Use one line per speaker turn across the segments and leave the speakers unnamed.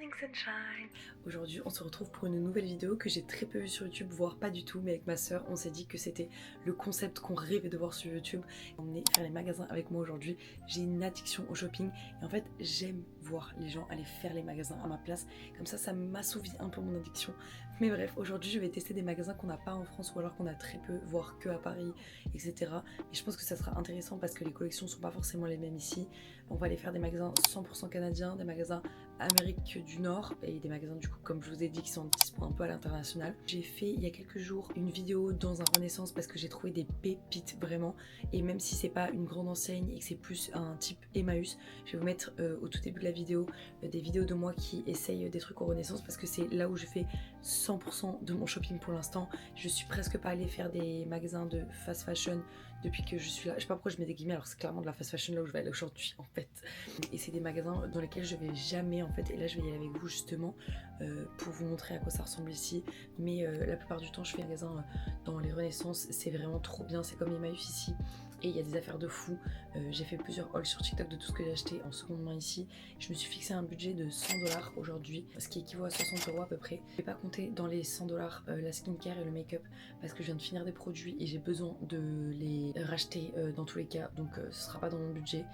Morning Sunshine.
Aujourd'hui on se retrouve pour une nouvelle vidéo que j'ai très peu vue sur YouTube, voire pas du tout, mais avec ma soeur on s'est dit que c'était le concept qu'on rêvait de voir sur YouTube. On est faire les magasins avec moi aujourd'hui. J'ai une addiction au shopping et en fait j'aime voir les gens aller faire les magasins à ma place, comme ça m'assouvit un peu mon addiction. Mais bref, aujourd'hui je vais tester des magasins qu'on n'a pas en France ou alors qu'on a très peu, voire que à Paris, etc. Et je pense que ça sera intéressant parce que les collections sont pas forcément les mêmes ici. On va aller faire des magasins 100% canadiens, des magasins Amérique du Nord et des magasins du coup comme je vous ai dit qui sont dispo un peu à l'international. J'ai fait il y a quelques jours une vidéo dans un Renaissance parce que j'ai trouvé des pépites vraiment, et même si c'est pas une grande enseigne et que c'est plus un type Emmaüs, je vais vous mettre au tout début de la vidéo des vidéos de moi qui essayent des trucs au Renaissance parce que c'est là où je fais 100% de mon shopping pour l'instant. Je suis presque pas allée faire des magasins de fast fashion depuis que je suis là. Je sais pas pourquoi je mets des guillemets alors que c'est clairement de la fast fashion là où je vais aller aujourd'hui en fait. Et c'est des magasins dans lesquels je vais jamais en fait, et là je vais y aller avec vous justement pour vous montrer à quoi ça ressemble ici. Mais la plupart du temps je fais des magasins dans les Renaissances, c'est vraiment trop bien, c'est comme Emmaüs ici. Et il y a des affaires de fou. J'ai fait plusieurs hauls sur TikTok de tout ce que j'ai acheté en seconde main ici. Je me suis fixé un budget de 100$ aujourd'hui, ce qui équivaut à 60€ à peu près. Je vais pas compter dans les 100$ la skincare et le make-up parce que je viens de finir des produits et j'ai besoin de les racheter dans tous les cas. Donc ce sera pas dans mon budget.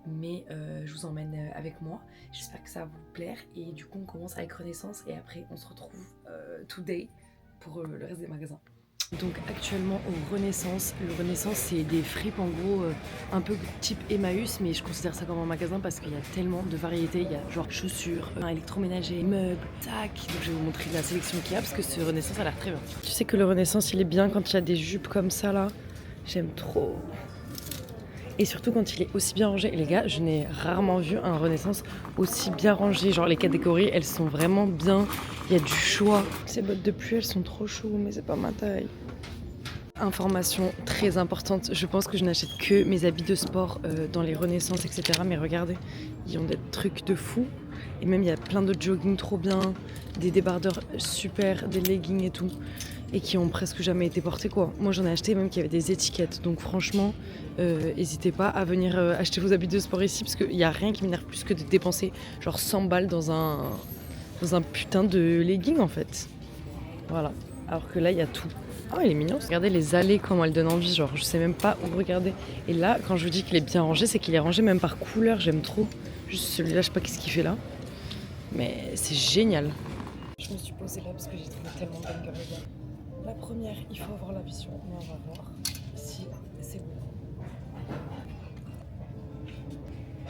Mais je vous emmène avec moi. J'espère que ça va vous plaire. Et du coup on commence avec Renaissance et après on se retrouve today pour le reste des magasins. Donc actuellement au Renaissance, le Renaissance c'est des fripes en gros un peu type Emmaüs, mais je considère ça comme un magasin parce qu'il y a tellement de variétés. Il y a genre chaussures, électroménager, meubles, sacs. Donc je vais vous montrer la sélection qu'il y a parce que ce Renaissance a l'air très bien. Tu sais que le Renaissance il est bien quand il y a des jupes comme ça là, j'aime trop. Et surtout quand il est aussi bien rangé. Et les gars, je n'ai rarement vu un Renaissance aussi bien rangé. Genre les catégories, elles sont vraiment bien. Il y a du choix. Ces bottes de pluie, elles sont trop chaudes, mais c'est pas ma taille. Information très importante, je pense que je n'achète que mes habits de sport dans les Renaissances, etc. Mais regardez, ils ont des trucs de fou. Et même il y a plein de jogging trop bien, des débardeurs super, des leggings et tout. Et qui ont presque jamais été portés quoi. Moi j'en ai acheté même qui avaient des étiquettes. Donc franchement, n'hésitez pas à venir acheter vos habits de sport ici parce qu'il n'y a rien qui m'énerve plus que de dépenser genre 100 balles dans un putain de legging en fait. Voilà. Alors que là il y a tout. Oh il est mignon. Regardez les allées comment elles donnent envie. Genre je sais même pas où regarder. Et là quand je vous dis qu'il est bien rangé, c'est qu'il est rangé même par couleur. J'aime trop. Juste celui-là, je sais pas qu'est-ce qu'il fait là. Mais c'est génial. Je me suis posée là parce que j'ai trouvé tellement de bangers les gars. La première, il faut avoir la vision, mais on va voir si c'est bon.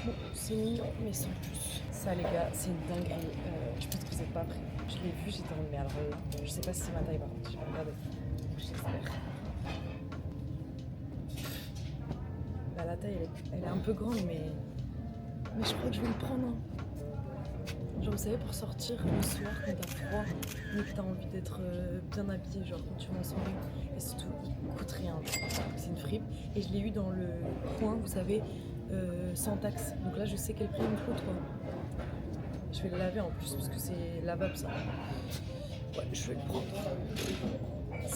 Bon, c'est mignon, mais sans plus. Ça, les gars, c'est une dinguerie. Je pense que vous n'êtes pas prêts. Je l'ai vu, j'étais en mais alors là, je sais pas si c'est ma taille par contre, je vais regarder. J'espère. Bah, la taille, elle est un peu grande, mais je crois que je vais le prendre. Hein. Genre vous savez pour sortir le soir quand t'as froid mais que t'as envie d'être bien habillé, genre quand tu vas en soirée, et surtout il coûte rien, c'est une fripe et je l'ai eu dans le coin vous savez sans taxe, donc là je sais quel prix il me coûte quoi. Je vais le laver en plus parce que c'est lavable ça. Ouais je vais le prendre.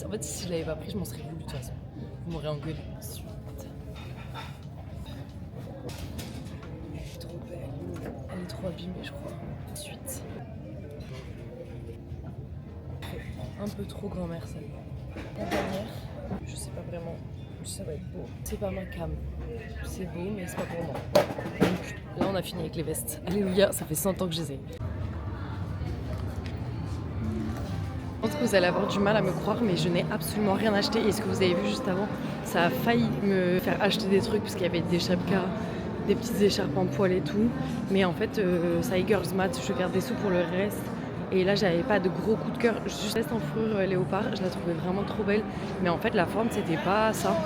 En fait si je l'avais pas pris je m'en serais voulu de toute façon, vous m'aurez engueulé. Trop belle, elle est trop abîmée je crois. Ensuite, un peu trop grand-mère celle. La dernière, je sais pas vraiment, ça va être beau. C'est pas ma cam, c'est beau mais c'est pas pour moi. Donc là on a fini avec les vestes. Alléluia, ça fait 100 ans que je les ai. Je pense que vous allez avoir du mal à me croire mais je n'ai absolument rien acheté. Et ce que vous avez vu juste avant, ça a failli me faire acheter des trucs parce qu'il y avait des chapkas, des petites écharpes en poil et tout, mais en fait ça y est girls mat, je garde des sous pour le reste. Et là j'avais pas de gros coup de cœur, juste en fourrure léopard, je la trouvais vraiment trop belle, mais en fait la forme c'était pas ça.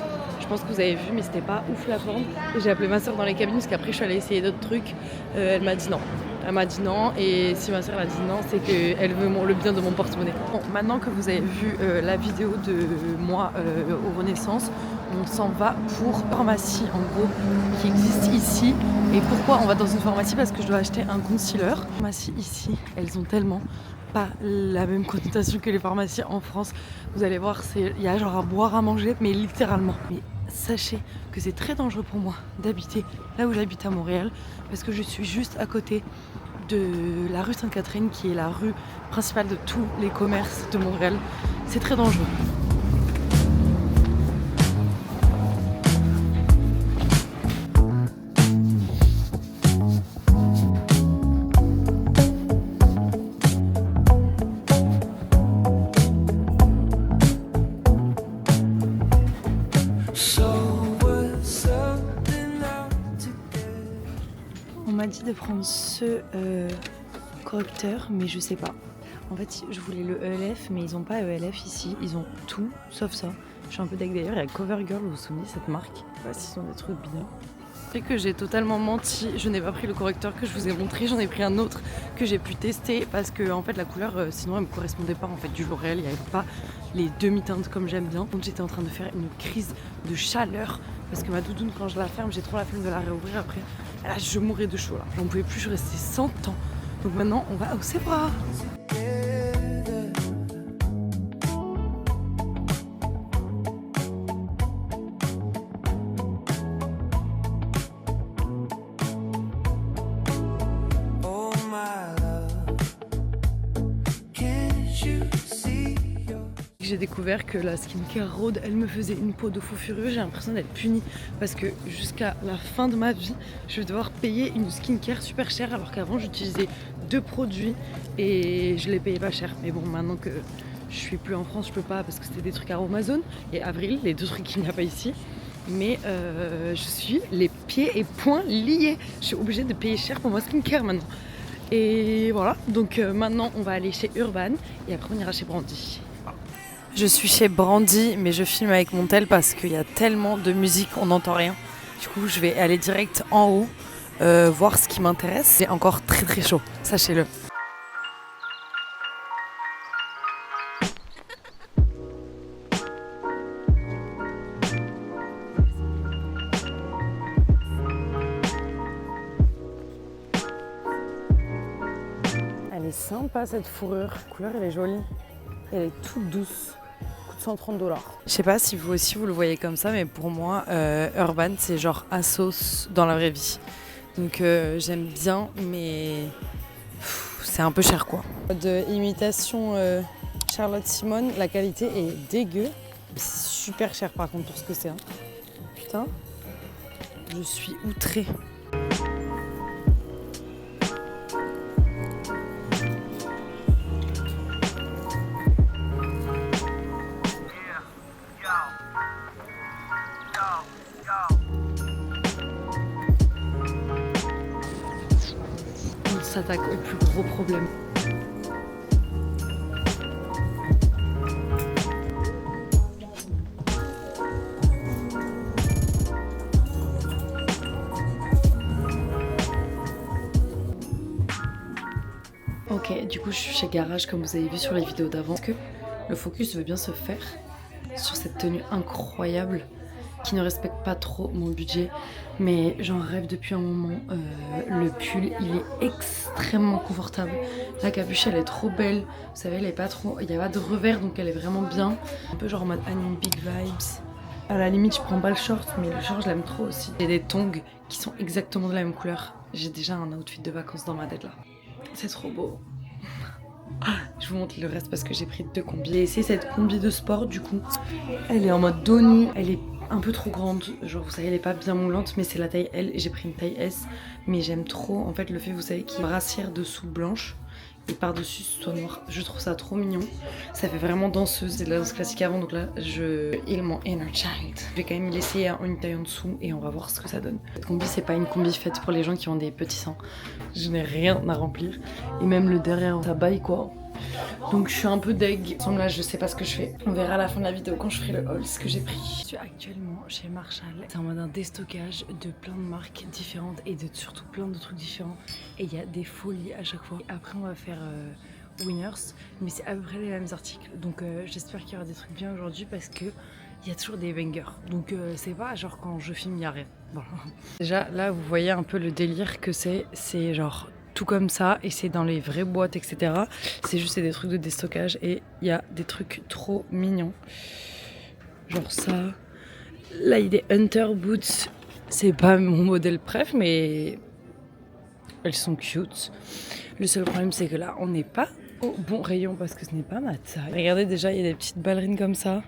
Je pense que vous avez vu mais c'était pas ouf la forme. Et j'ai appelé ma soeur dans les cabines parce qu'après je suis allée essayer d'autres trucs, elle m'a dit non. Elle m'a dit non, et si ma soeur a dit non, c'est qu'elle veut le bien de mon porte-monnaie. Bon, maintenant que vous avez vu la vidéo de moi au Renaissance, on s'en va pour une pharmacie en gros qui existe ici. Et pourquoi on va dans une pharmacie? Parce que je dois acheter un concealer. Les pharmacies ici, elles ont tellement pas la même connotation que les pharmacies en France. Vous allez voir, il y a genre à boire, à manger, mais littéralement. Mais sachez que c'est très dangereux pour moi d'habiter là où j'habite à Montréal parce que je suis juste à côté de la rue Sainte-Catherine, qui est la rue principale de tous les commerces de Montréal. C'est très dangereux. On m'a dit de prendre ce correcteur, mais je sais pas. En fait, je voulais le ELF, mais ils ont pas ELF ici. Ils ont tout, sauf ça. Je suis un peu deg d'ailleurs. Il y a CoverGirl, vous vous souvenez, cette marque. Je sais pas s'ils ont des trucs bien. C'est que j'ai totalement menti. Je n'ai pas pris le correcteur que je vous ai montré. J'en ai pris un autre que j'ai pu tester parce que en fait la couleur, sinon elle me correspondait pas en fait du L'Oréal. Il n'y avait pas les demi-teintes comme j'aime bien. Donc j'étais en train de faire une crise de chaleur parce que ma doudoune, quand je la ferme, j'ai trop la flemme de la réouvrir après. Là, je mourais de chaud là. J'en pouvais plus, je restais 100 ans. Donc maintenant, on va au Sephora. J'ai découvert que la skincare Rhode, elle me faisait une peau de fou furieux. J'ai l'impression d'être punie parce que jusqu'à la fin de ma vie, je vais devoir payer une skincare super chère alors qu'avant j'utilisais 2 produits et je les payais pas cher. Mais bon, maintenant que je suis plus en France, je peux pas parce que c'était des trucs Aromazone et Avril, les 2 trucs qu'il n'y a pas ici. Mais je suis les pieds et poings liés. Je suis obligée de payer cher pour ma skincare maintenant. Et voilà, donc maintenant on va aller chez Urban et après on ira chez Brandy. Je suis chez Brandy, mais je filme avec mon tel parce qu'il y a tellement de musique, on n'entend rien. Du coup, je vais aller direct en haut, voir ce qui m'intéresse. C'est encore très très chaud, sachez-le. Elle est sympa cette fourrure, la couleur elle est jolie, elle est toute douce. 130 $. Je sais pas si vous aussi vous le voyez comme ça, mais pour moi Urban c'est genre ASOS dans la vraie vie. Donc j'aime bien, mais c'est un peu cher quoi. De imitation Charlotte Simone, la qualité est dégueu. C'est super cher par contre pour ce que c'est. Hein. Putain, je suis outrée. On s'attaque au plus gros problème. Ok, du coup je suis chez Garage comme vous avez vu sur les vidéos d'avant. Est-ce que le focus veut bien se faire sur cette tenue incroyable qui ne respecte pas trop mon budget, mais j'en rêve depuis un moment. Le pull il est extrêmement confortable, la capuche elle est trop belle, vous savez elle est pas trop, il n'y a pas de revers donc elle est vraiment bien, un peu genre en mode anime big vibes. À la limite je prends pas le short, mais le short je l'aime trop aussi. J'ai des tongs qui sont exactement de la même couleur, j'ai déjà un outfit de vacances dans ma tête là, c'est trop beau. Je vous montre le reste parce que j'ai pris 2 combis. J'ai essayé cette combi de sport du coup. Elle est en mode dos nu, elle est un peu trop grande, genre vous savez elle est pas bien moulante, mais c'est la taille L et j'ai pris une taille S. Mais j'aime trop en fait le fait, vous savez, qu'il y a une brassière dessous blanche et par dessus ce soit noir. Je trouve ça trop mignon, ça fait vraiment danseuse. C'est de la danse classique avant, donc là je heal mon inner child. Je vais quand même l'essayer en une taille en dessous et on va voir ce que ça donne. Cette combi c'est pas une combi faite pour les gens qui ont des petits seins, je n'ai rien à remplir et même le derrière ça baille quoi. Donc je suis un peu deg. Là je sais pas ce que je fais. On verra à la fin de la vidéo quand je ferai le haul ce que j'ai pris. Je suis actuellement chez Marshall. C'est en mode un déstockage de plein de marques différentes et de surtout plein de trucs différents. Et il y a des folies à chaque fois. Après on va faire Winners, mais c'est à peu près les mêmes articles. Donc j'espère qu'il y aura des trucs bien aujourd'hui parce que il y a toujours des bangers. Donc c'est pas genre quand je filme il y a rien. Bon. Déjà là vous voyez un peu le délire que c'est genre tout comme ça et c'est dans les vraies boîtes etc. C'est juste des trucs de déstockage et il y a des trucs trop mignons. Genre ça. Là il y a des Hunter Boots. C'est pas mon modèle préf mais elles sont cute. Le seul problème, c'est que là, on n'est pas au bon rayon parce que ce n'est pas ma taille. Regardez, déjà, il y a des petites ballerines comme ça.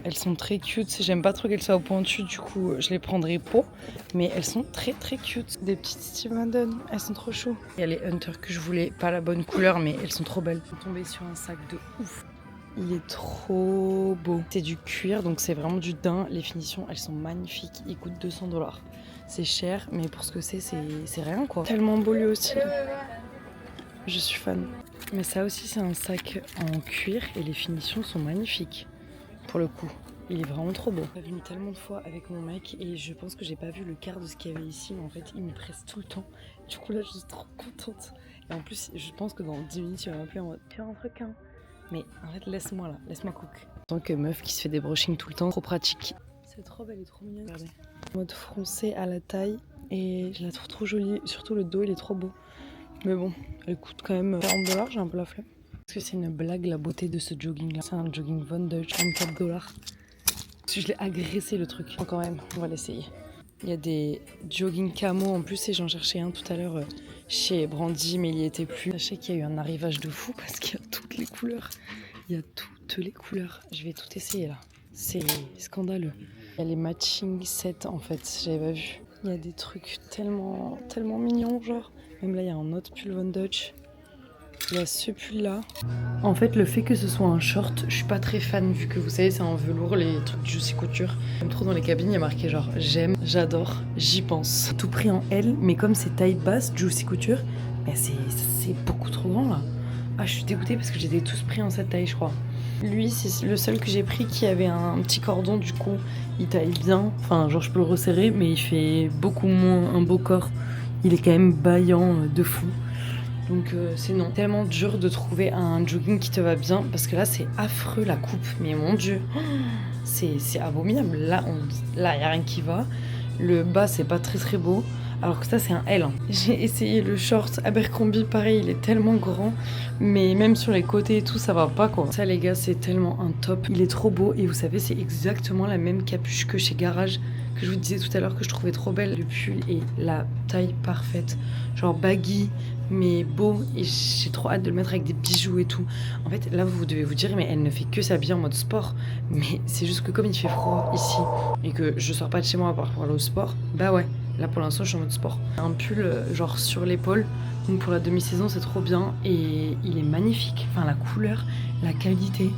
Elles sont très cute. J'aime pas trop qu'elles soient au pointu, du coup, je les prendrai pour. Mais elles sont très très cute. Des petites Steve Madden, elles sont trop chaudes. Il y a les Hunter que je voulais, pas la bonne couleur, mais elles sont trop belles. Je suis tombée sur un sac de ouf. Il est trop beau. C'est du cuir, donc c'est vraiment du daim. Les finitions, elles sont magnifiques. Il coûte 200 $. C'est cher, mais pour ce que c'est rien quoi. Tellement beau lui aussi. Je suis fan. Mais ça aussi, c'est un sac en cuir et les finitions sont magnifiques. Pour le coup, il est vraiment trop beau. J'ai venu tellement de fois avec mon mec et je pense que j'ai pas vu le quart de ce qu'il y avait ici. Mais en fait, il me presse tout le temps. Du coup, là, je suis trop contente. Et en plus, je pense que dans 10 minutes, il va m'appeler en mode tiens, un truc, hein. Mais en fait, laisse-moi là, laisse-moi cook. En tant que meuf qui se fait des brushings tout le temps, trop pratique. Cette robe, elle est trop mignonne. Regardez. Mode froncé à la taille et je la trouve trop jolie. Surtout le dos, il est trop beau. Mais bon, elle coûte quand même 40 $, j'ai un peu la flemme. Parce que c'est une blague la beauté de ce jogging là. C'est un jogging Von Dutch, 24 $. Parce que je l'ai agressé le truc. Quand même, on va l'essayer. Il y a des jogging camo en plus et j'en cherchais un tout à l'heure chez Brandy mais il n'y était plus. Sachez qu'il y a eu un arrivage de fou parce qu'il y a toutes les couleurs. Il y a toutes les couleurs. Je vais tout essayer là. C'est scandaleux. Il y a les matching sets en fait, j'avais pas vu. Il y a des trucs tellement mignons genre. Même là il y a un autre pull Von Dutch. Il y a ce pull là. En fait le fait que ce soit un short, je suis pas très fan vu que vous savez c'est en velours les trucs Juicy Couture. J'aime trop dans les cabines il y a marqué genre j'aime, j'adore, j'y pense. Tout pris en L mais comme c'est taille basse Juicy Couture, ben c'est beaucoup trop grand là. Ah je suis dégoûtée parce que j'étais tous pris en cette taille je crois. Lui c'est le seul que j'ai pris qui avait un petit cordon du coup il taille bien. Enfin genre je peux le resserrer mais il fait beaucoup moins un beau corps. Il est quand même bâillant de fou. Donc c'est non. Tellement dur de trouver un jogging qui te va bien parce que là c'est affreux la coupe. Mais mon dieu, c'est abominable. Là il n'y a rien qui va. Le bas c'est pas très beau. Alors que ça c'est un L. J'ai essayé le short Abercrombie, pareil il est tellement grand. Mais même sur les côtés et tout ça va pas quoi. Ça les gars c'est tellement un top. Il est trop beau et vous savez c'est exactement la même capuche que chez Garage. Que je vous disais tout à l'heure que je trouvais trop belle. Le pull est la taille parfaite. Genre baggy mais beau et j'ai trop hâte de le mettre avec des bijoux et tout. En fait là vous devez vous dire mais elle ne fait que s'habiller en mode sport. Mais c'est juste que comme il fait froid ici et que je sors pas de chez moi pour aller au sport, bah ouais, là pour l'instant je suis en mode sport. Un pull genre sur l'épaule, donc pour la demi-saison c'est trop bien et il est magnifique. Enfin la couleur, la qualité,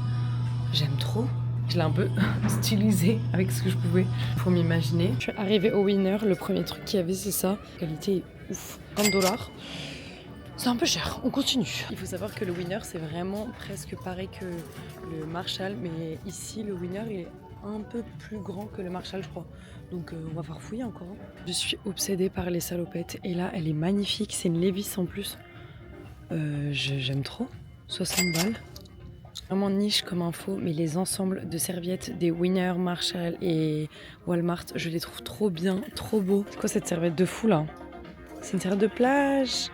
j'aime trop. Je l'ai un peu stylisé avec ce que je pouvais pour m'imaginer. Je suis arrivée au Winner, le premier truc qu'il y avait c'est ça. La qualité est ouf, 30 $. C'est un peu cher, on continue. Il faut savoir que le Winner c'est vraiment presque pareil que le Marshall, mais ici le Winner il est un peu plus grand que le Marshall je crois. Donc on va farfouiller encore. Je suis obsédée par les salopettes et là elle est magnifique, c'est une Levi's en plus. J'aime trop, 60 $. Vraiment niche comme info, mais les ensembles de serviettes des Winner, Marshall et Walmart, je les trouve trop bien, trop beaux. C'est quoi cette serviette de fou là? C'est une serviette de plage.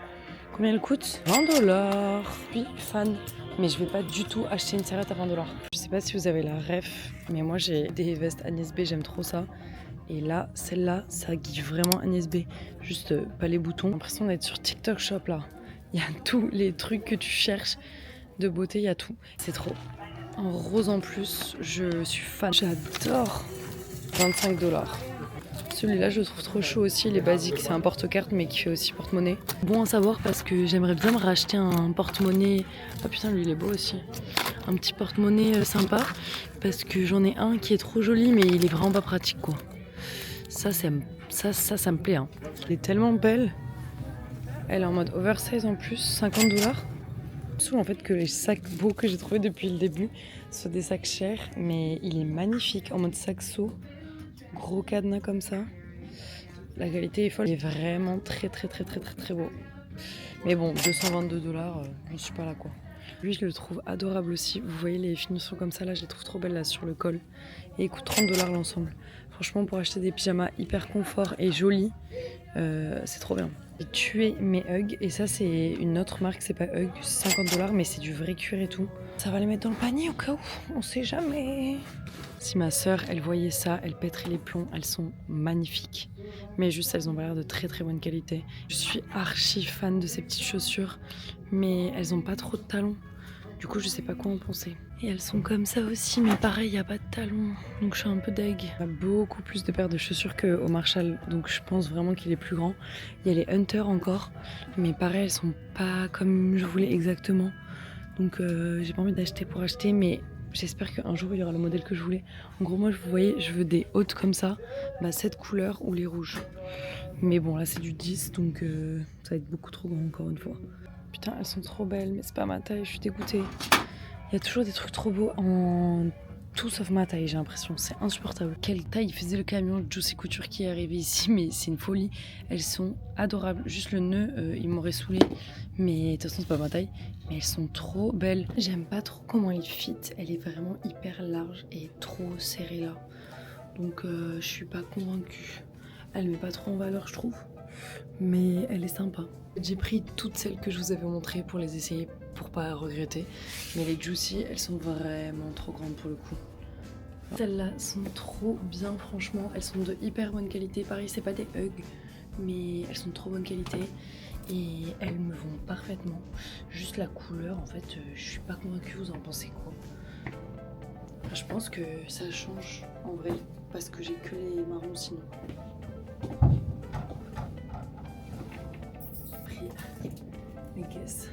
Combien elle coûte? 20 $. Je suis fan, mais je vais pas du tout acheter une serviette à 20 $. Je sais pas si vous avez la ref, mais moi j'ai des vestes Agnès B, j'aime trop ça. Et là, celle-là, ça guide vraiment Agnès B. Juste pas les boutons. J'ai l'impression d'être sur TikTok Shop là. Il y a tous les trucs que tu cherches de beauté, il y a tout. C'est trop. En rose en plus, je suis fan. J'adore. 25 $. Celui-là, je le trouve trop chaud aussi. Il est basique, c'est un porte-carte, mais qui fait aussi porte-monnaie. Bon à savoir parce que j'aimerais bien me racheter un porte-monnaie. Ah putain, lui, il est beau aussi. Un petit porte-monnaie sympa. Parce que j'en ai un qui est trop joli, mais il est vraiment pas pratique, quoi. Ça me plaît. Hein. Elle est tellement belle. Elle est en mode oversize en plus, 50 $. Sauf en fait que les sacs beaux que j'ai trouvés depuis le début soient des sacs chers, mais il est magnifique en mode saxo, gros cadenas comme ça. La qualité est folle, il est vraiment très beau. Mais bon, 222 $, je suis pas là quoi. Lui je le trouve adorable aussi, vous voyez les finitions comme ça là, je les trouve trop belles là sur le col. Et il coûte 30 $ l'ensemble. Franchement, pour acheter des pyjamas hyper confort et jolis, c'est trop bien. J'ai tué mes Ugg et ça c'est une autre marque, c'est pas Ugg, c'est 50 $ mais c'est du vrai cuir et tout. Ça va les mettre dans le panier au cas où, on sait jamais. Si ma soeur elle voyait ça, elle pèterait les plombs, elles sont magnifiques. Mais juste elles ont l'air de très très bonne qualité. Je suis archi fan de ces petites chaussures, mais elles ont pas trop de talons. Du coup, je sais pas quoi en penser. Et elles sont comme ça aussi, mais pareil, il n'y a pas de talons. Donc je suis un peu deg. Il y a beaucoup plus de paires de chaussures qu'au Marshall. Donc je pense vraiment qu'il est plus grand. Il y a les Hunter encore. Mais pareil, elles sont pas comme je voulais exactement. Donc j'ai pas envie d'acheter pour acheter. Mais j'espère qu'un jour, il y aura le modèle que je voulais. En gros, moi, vous voyez, je veux des hautes comme ça. Bah, cette couleur ou les rouges. Mais bon, là, c'est du 10. Donc ça va être beaucoup trop grand encore une fois. Putain, elles sont trop belles, mais c'est pas ma taille, je suis dégoûtée. Il y a toujours des trucs trop beaux en tout sauf ma taille, j'ai l'impression. C'est insupportable. Quelle taille il faisait le camion de Juicy Couture qui est arrivé ici, mais c'est une folie. Elles sont adorables. Juste le nœud, il m'aurait saoulé. Mais de toute façon, c'est pas ma taille. Mais elles sont trop belles. J'aime pas trop comment elle fit. Elle est vraiment hyper large et trop serrée là. Donc je suis pas convaincue. Elle met pas trop en valeur, je trouve. Mais elle est sympa. J'ai pris toutes celles que je vous avais montrées pour les essayer, pour pas regretter. Mais les Juicy, elles sont vraiment trop grandes pour le coup. Celles-là sont trop bien, franchement. Elles sont de hyper bonne qualité. Pareil, c'est pas des Ugg, mais elles sont de trop bonne qualité. Et elles me vont parfaitement. Juste la couleur, en fait, je suis pas convaincue. Vous en pensez quoi? Enfin, je pense que ça change en vrai, parce que j'ai que les marrons sinon. Les caisses.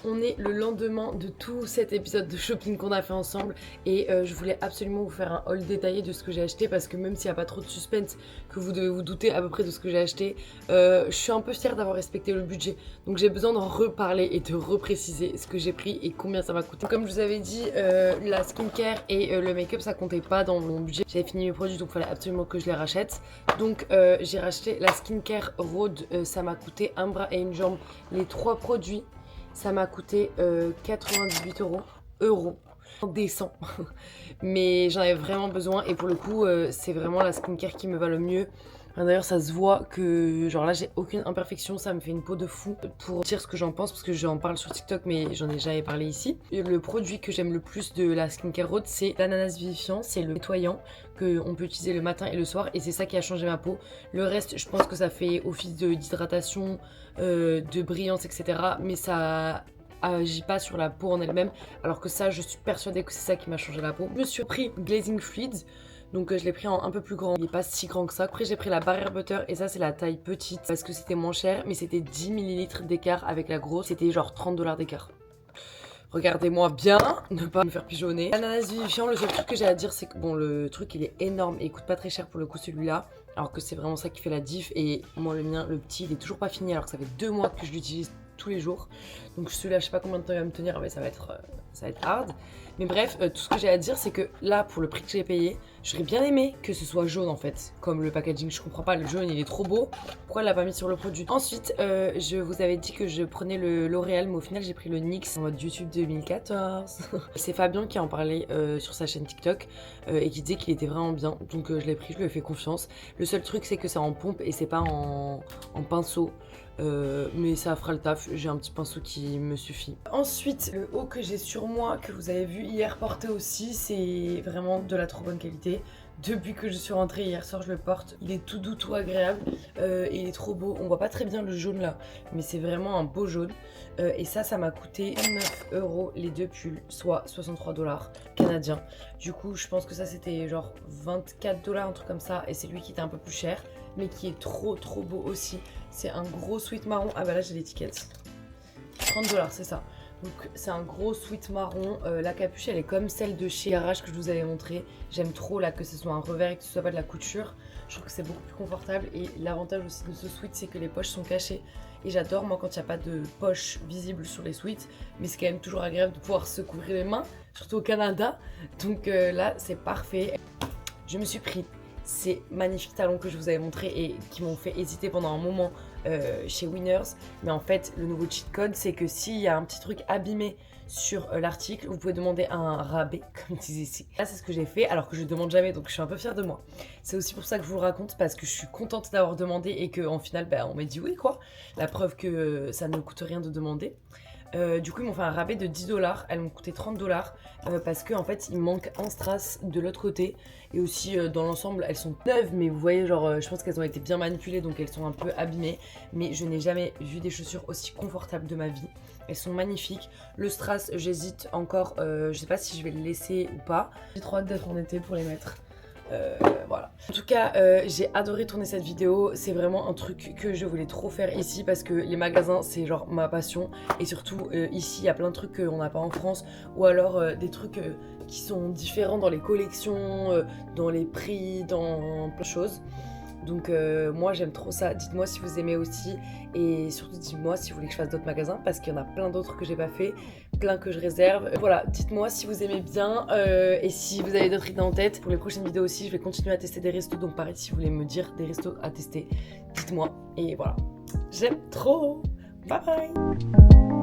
On est le lendemain de tout cet épisode de shopping qu'on a fait ensemble et je voulais absolument vous faire un haul détaillé de ce que j'ai acheté parce que même s'il n'y a pas trop de suspense, que vous devez vous douter à peu près de ce que j'ai acheté, je suis un peu fière d'avoir respecté le budget. Donc j'ai besoin d'en reparler et de repréciser ce que j'ai pris et combien ça m'a coûté. Comme je vous avais dit, la skincare et le make-up ça comptait pas dans mon budget. J'avais fini mes produits donc il fallait absolument que je les rachète. Donc j'ai racheté la skincare Rhode, ça m'a coûté un bras et une jambe, les 3 produits. Ça m'a coûté 98 euros, décent. Mais j'en avais vraiment besoin et pour le coup, c'est vraiment la skincare qui me va le mieux. D'ailleurs, ça se voit que genre là, j'ai aucune imperfection, ça me fait une peau de fou. Pour dire ce que j'en pense, parce que j'en parle sur TikTok, mais j'en ai jamais parlé ici. Et le produit que j'aime le plus de la skincare Rhode, c'est l'ananas vivifiant, c'est le nettoyant qu'on peut utiliser le matin et le soir, et c'est ça qui a changé ma peau. Le reste, je pense que ça fait office d'hydratation, de brillance, etc. Mais ça agit pas sur la peau en elle-même, alors que ça, je suis persuadée que c'est ça qui m'a changé la peau. Je me suis pris Glazing Fluids. Donc je l'ai pris en un peu plus grand, il n'est pas si grand que ça. Après j'ai pris la Barrier Butter et ça c'est la taille petite parce que c'était moins cher, mais c'était 10 ml d'écart avec la grosse, c'était genre 30 $ d'écart. Regardez-moi bien, ne pas me faire pigeonner. L'ananas vivifiant, le seul truc que j'ai à dire c'est que bon, le truc il est énorme et il coûte pas très cher pour le coup celui-là. Alors que c'est vraiment ça qui fait la diff et moi le mien, le petit, il est toujours pas fini alors que ça fait 2 mois que je l'utilise tous les jours. Donc celui-là je sais pas combien de temps il va me tenir mais ça va être hard. Mais bref, tout ce que j'ai à dire c'est que là pour le prix que j'ai payé, j'aurais bien aimé que ce soit jaune en fait. Comme le packaging, je comprends pas, le jaune il est trop beau. Pourquoi elle l'a pas mis sur le produit? Ensuite, je vous avais dit que je prenais le L'Oréal, mais au final j'ai pris le NYX en mode YouTube 2014. C'est Fabien qui en parlait sur sa chaîne TikTok et qui disait qu'il était vraiment bien. Donc je l'ai pris, je lui ai fait confiance. Le seul truc c'est que c'est en pompe et c'est pas en pinceau. Mais ça fera le taf, j'ai un petit pinceau qui me suffit. Ensuite, le haut que j'ai sur moi, que vous avez vu hier porter aussi, c'est vraiment de la trop bonne qualité. Depuis que je suis rentrée hier soir, je le porte. Il est tout doux, tout agréable et il est trop beau. On voit pas très bien le jaune là, mais c'est vraiment un beau jaune. Et ça m'a coûté 9 € les 2 pulls, soit 63 $ canadiens. Du coup, je pense que ça c'était genre 24 $, un truc comme ça. Et c'est lui qui était un peu plus cher, mais qui est trop beau aussi. C'est un gros sweat marron. Ah bah là j'ai l'étiquette. 30 $, c'est ça. Donc c'est un gros sweat marron, la capuche elle est comme celle de chez Garage que je vous avais montré. J'aime trop là que ce soit un revers et que ce soit pas de la couture. Je trouve que c'est beaucoup plus confortable et l'avantage aussi de ce sweat c'est que les poches sont cachées. Et j'adore moi quand il n'y a pas de poche visible sur les sweats, mais c'est quand même toujours agréable de pouvoir se couvrir les mains, surtout au Canada. Donc là c'est parfait. Je me suis pris ces magnifiques talons que je vous avais montrés et qui m'ont fait hésiter pendant un moment chez Winners. Mais en fait, le nouveau cheat code, c'est que s'il y a un petit truc abîmé sur l'article, vous pouvez demander un rabais, comme ils disent ici. Là, c'est ce que j'ai fait, alors que je demande jamais, donc je suis un peu fière de moi. C'est aussi pour ça que je vous le raconte, parce que je suis contente d'avoir demandé et qu'en final, on m'a dit oui, quoi. La preuve que ça ne coûte rien de demander. Du coup, ils m'ont fait un rabais de 10$. Elles m'ont coûté 30$ parce qu'en fait, il manque un strass de l'autre côté. Et aussi, dans l'ensemble, elles sont neuves, mais vous voyez, genre, je pense qu'elles ont été bien manipulées, donc elles sont un peu abîmées. Mais je n'ai jamais vu des chaussures aussi confortables de ma vie. Elles sont magnifiques. Le strass, j'hésite encore. Je sais pas si je vais le laisser ou pas. J'ai trop hâte d'être en été pour les mettre. Voilà. En tout cas, j'ai adoré tourner cette vidéo. C'est vraiment un truc que je voulais trop faire ici parce que les magasins, c'est genre ma passion. Et surtout, ici, il y a plein de trucs qu'on n'a pas en France. Ou alors des trucs qui sont différents dans les collections, dans les prix, dans plein de choses. Donc moi j'aime trop ça, dites-moi si vous aimez aussi et surtout dites-moi si vous voulez que je fasse d'autres magasins parce qu'il y en a plein d'autres que j'ai pas fait, plein que je réserve. Voilà, dites-moi si vous aimez bien et si vous avez d'autres idées en tête. Pour les prochaines vidéos aussi, je vais continuer à tester des restos, donc pareil si vous voulez me dire des restos à tester, dites-moi. Et voilà, j'aime trop, bye bye.